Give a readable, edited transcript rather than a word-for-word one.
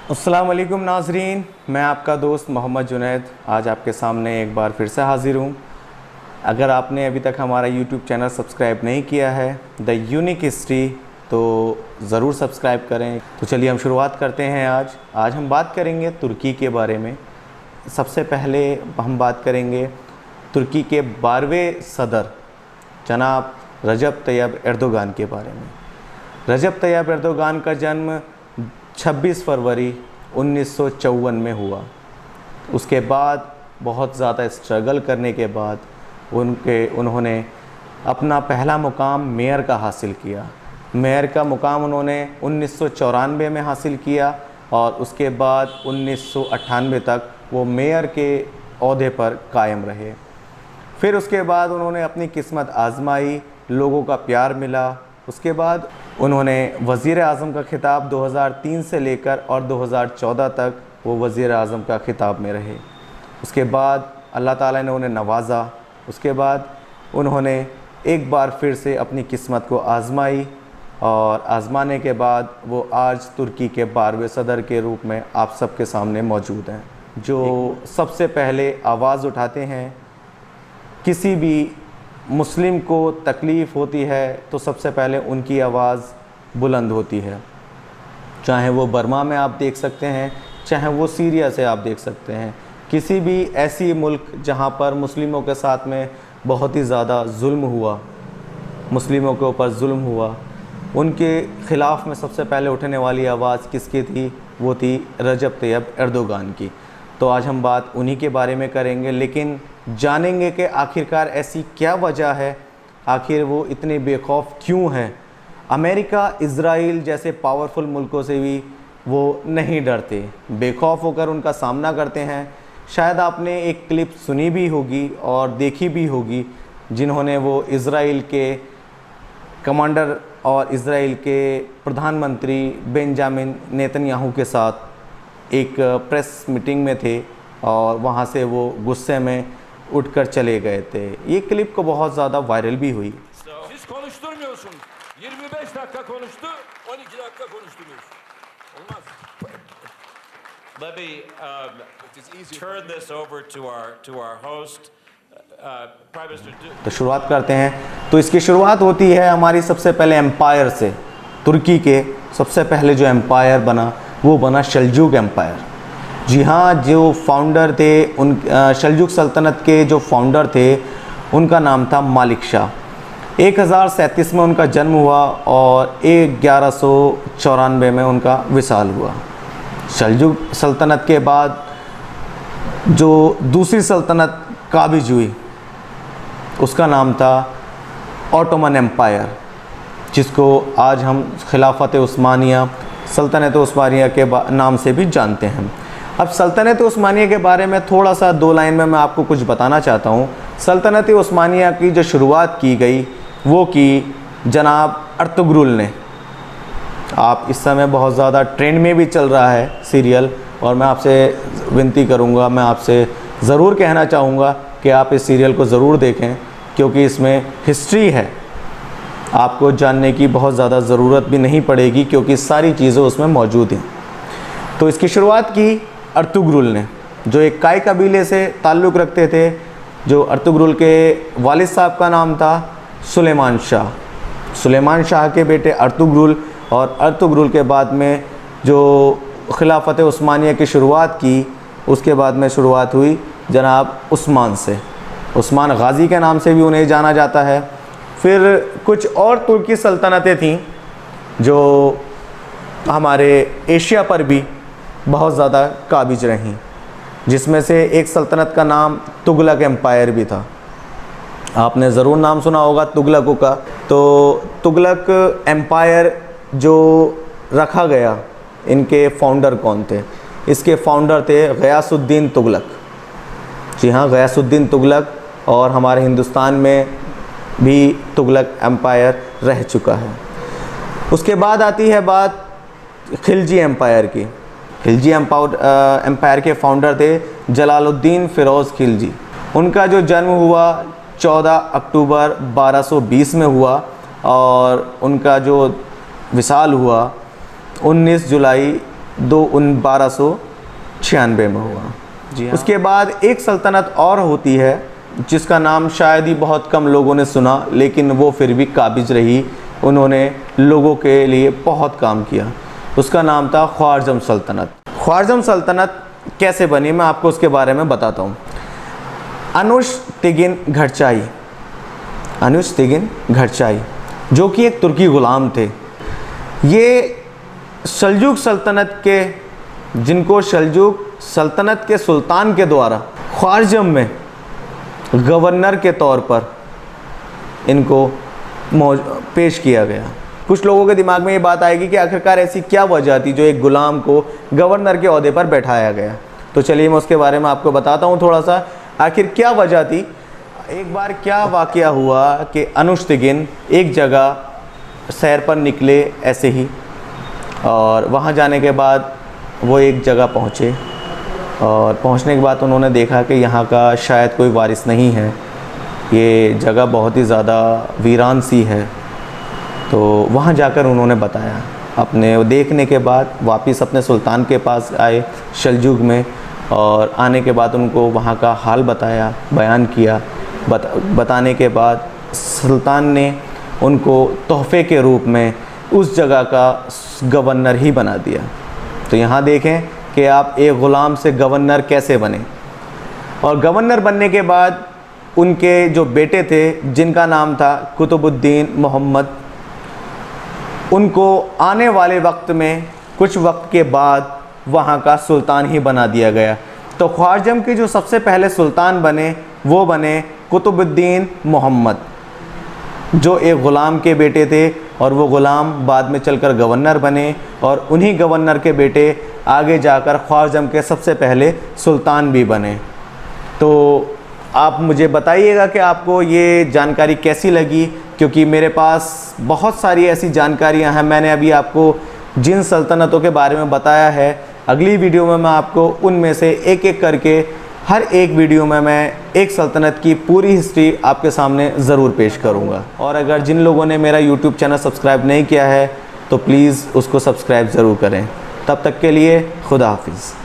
अस्सलाम वालेकुम नाज़रीन, मैं आपका दोस्त मोहम्मद जुनैद आज आपके सामने एक बार फिर से हाज़िर हूँ। अगर आपने अभी तक हमारा यूट्यूब चैनल सब्सक्राइब नहीं किया है द यूनिक हिस्ट्री, तो ज़रूर सब्सक्राइब करें। तो चलिए हम शुरुआत करते हैं। आज हम बात करेंगे तुर्की के बारे में। सबसे पहले हम बात करेंगे तुर्की के 12वें सदर जनाब रजब तैयब एर्दोगान के बारे में। रजब तैयब एर्दोगान का जन्म 26 फरवरी 1954 में हुआ। उसके बाद बहुत ज़्यादा स्ट्रगल करने के बाद उन्होंने अपना पहला मुकाम मेयर का हासिल किया। मेयर का मुकाम उन्होंने 1994 में हासिल किया और उसके बाद 1998 तक वो मेयर के ओहदे पर कायम रहे। फिर उसके बाद उन्होंने अपनी किस्मत आजमाई, लोगों का प्यार मिला। उसके बाद उन्होंने वज़ीर आज़म का खिताब 2003 से लेकर और 2014 तक वो वज़ीर आज़म का खिताब में रहे। उसके बाद अल्लाह ताला ने उन्हें नवाज़ा। उसके बाद उन्होंने एक बार फिर से अपनी किस्मत को आज़माई और आज़माने के बाद वो आज तुर्की के 12वें सदर के रूप में आप सबके सामने मौजूद हैं, जो सबसे पहले आवाज़ उठाते हैं। किसी भी मुस्लिम को तकलीफ़ होती है तो सबसे पहले उनकी आवाज़ बुलंद होती है। चाहे वो बर्मा में आप देख सकते हैं, चाहे वो सीरिया से आप देख सकते हैं, किसी भी ऐसी मुल्क जहाँ पर मुस्लिमों के साथ में बहुत ही ज़्यादा जुल्म हुआ, मुस्लिमों के ऊपर जुल्म हुआ, उनके ख़िलाफ़ में सबसे पहले उठने वाली आवाज़ किसकी थी? वो थी रजब तैयब एर्दोगान की। तो आज हम बात उन्हीं के बारे में करेंगे, लेकिन जानेंगे कि आखिरकार ऐसी क्या वजह है, आखिर वो इतने बेखौफ क्यों हैं। अमेरिका, इज़राइल जैसे पावरफुल मुल्कों से भी वो नहीं डरते, बेखौफ होकर उनका सामना करते हैं। शायद आपने एक क्लिप सुनी भी होगी और देखी भी होगी, जिन्होंने वो इज़राइल के कमांडर और इज़राइल के प्रधानमंत्री बेंजामिन नेतन्याहू के साथ एक प्रेस मीटिंग में थे और वहाँ से वो गुस्से में उठकर चले गए थे। ये क्लिप को बहुत ज़्यादा वायरल भी हुई। Siz konuşturmuyorsun. 25 dakika konuştu, 12 dakika konuştunuz. Olmaz. Let me turn this over to our host, Prime Minister. तो शुरुआत करते हैं। तो इसकी शुरुआत होती है हमारी सबसे पहले एम्पायर से। तुर्की के सबसे पहले जो एम्पायर बना वो बना शल्जुक एम्पायर। जी हाँ, जो फाउंडर थे उन शल्जुक सल्तनत के जो फाउंडर थे उनका नाम था मालिक शाह। 1037 में उनका जन्म हुआ और 1194 में उनका विसाल हुआ। शल्जुक सल्तनत के बाद जो दूसरी सल्तनत काबिज हुई उसका नाम था ऑटोमन एम्पायर, जिसको आज हम खिलाफत उस्मानिया, सल्तनत उस्मानिया के नाम से भी जानते हैं। अब सल्तनत उस्मानिया के बारे में थोड़ा सा 2 लाइन में मैं आपको कुछ बताना चाहता हूँ। सल्तनत उस्मानिया की जो शुरुआत की गई वो की जनाब अर्तुगरुल ने। आप इस समय बहुत ज़्यादा ट्रेंड में भी चल रहा है सीरियल, और मैं आपसे विनती करूँगा, मैं आपसे ज़रूर कहना चाहूँगा कि आप इस सीरियल को ज़रूर देखें, क्योंकि इसमें हिस्ट्री है। आपको जानने की बहुत ज़्यादा ज़रूरत भी नहीं पड़ेगी, क्योंकि सारी चीज़ें उसमें मौजूद हैं। तो इसकी शुरुआत की अर्तुगरुल ने, जो एक काय कबीले से ताल्लुक़ रखते थे। जो अर्तुगरुल के वालिद साहब का नाम था सुलेमान शाह। सुलेमान शाह के बेटे अर्तुगरुल, और अर्तुगरुल के बाद में जो खिलाफत उस्मानिया की शुरुआत की, उसके बाद में शुरुआत हुई जनाब उस्मान से। उस्मान गाज़ी के नाम से भी उन्हें जाना जाता है। फिर कुछ और तुर्की सल्तनतें थीं जो हमारे एशिया पर भी बहुत ज़्यादा काबिज रहीं, जिसमें से एक सल्तनत का नाम तुगलक एम्पायर भी था। आपने ज़रूर नाम सुना होगा तुगलकों का। तो तुगलक एम्पायर जो रखा गया, इनके फाउंडर कौन थे? इसके फाउंडर थे गयासुद्दीन तुगलक। जी हाँ, गयासुद्दीन तुगलक, और हमारे हिंदुस्तान में भी तुगलक एम्पायर रह चुका है। उसके बाद आती है बात खिलजी एम्पायर की। खिलजी एम्पायर के फाउंडर थे जलालुद्दीन फ़िरोज़ खिलजी। उनका जो जन्म हुआ 14 अक्टूबर 1220 में हुआ, और उनका जो विसाल हुआ 19 जुलाई 1296 में हुआ। जी हाँ। उसके बाद एक सल्तनत और होती है जिसका नाम शायद ही बहुत कम लोगों ने सुना, लेकिन वो फिर भी काबिज रही, उन्होंने लोगों के लिए बहुत काम किया। उसका नाम था ख्वारज़म सल्तनत। ख्वारज़म सल्तनत कैसे बनी मैं आपको उसके बारे में बताता हूँ। अनुश-तिगिन घरचाई जो कि एक तुर्की ग़ुलाम थे, ये सल्जुक सल्तनत के, जिनको सल्जुक सल्तनत के सुल्तान के द्वारा ख्वारज़म में गवर्नर के तौर पर इनको पेश किया गया। कुछ लोगों के दिमाग में ये बात आएगी कि आखिरकार ऐसी क्या वजह थी जो एक ग़ुलाम को गवर्नर के ओहदे पर बैठाया गया। तो चलिए मैं उसके बारे में आपको बताता हूँ थोड़ा सा, आखिर क्या वजह थी। एक बार क्या वाक़या हुआ कि अनुश-तिगिन एक जगह सैर पर निकले ऐसे ही, और वहाँ जाने के बाद वो एक जगह पहुँचे, और पहुँचने के बाद उन्होंने देखा कि यहाँ का शायद कोई वारिस नहीं है, ये जगह बहुत ही ज़्यादा वीरान सी है। तो वहाँ जाकर उन्होंने बताया, अपने देखने के बाद वापस अपने सुल्तान के पास आए सल्जुक में, और आने के बाद उनको वहाँ का हाल बताया, बयान किया। बताने के बाद सुल्तान ने उनको तोहफ़े के रूप में उस जगह का गवर्नर ही बना दिया। तो यहाँ देखें कि आप एक ग़ुलाम से गवर्नर कैसे बने। और गवर्नर बनने के बाद उनके जो बेटे थे जिनका नाम था कुतुबुद्दीन मोहम्मद, उनको आने वाले वक्त में कुछ वक्त के बाद वहाँ का सुल्तान ही बना दिया गया। तो ख्वारज़म के जो सबसे पहले सुल्तान बने वो बने कुतुबुद्दीन मोहम्मद, जो एक ग़ुलाम के बेटे थे, और वो ग़ुलाम बाद में चलकर गवर्नर बने, और उन्हीं गवर्नर के बेटे आगे जाकर ख्वारज़म के सबसे पहले सुल्तान भी बने। तो आप मुझे बताइएगा कि आपको ये जानकारी कैसी लगी, क्योंकि मेरे पास बहुत सारी ऐसी जानकारियां हैं। मैंने अभी आपको जिन सल्तनतों के बारे में बताया है, अगली वीडियो में मैं आपको उनमें से एक एक करके, हर एक वीडियो में मैं एक सल्तनत की पूरी हिस्ट्री आपके सामने ज़रूर पेश करूंगा। और अगर जिन लोगों ने मेरा यूट्यूब चैनल सब्सक्राइब नहीं किया है तो प्लीज़ उसको सब्सक्राइब ज़रूर करें। तब तक के लिए खुदा हाफिज़।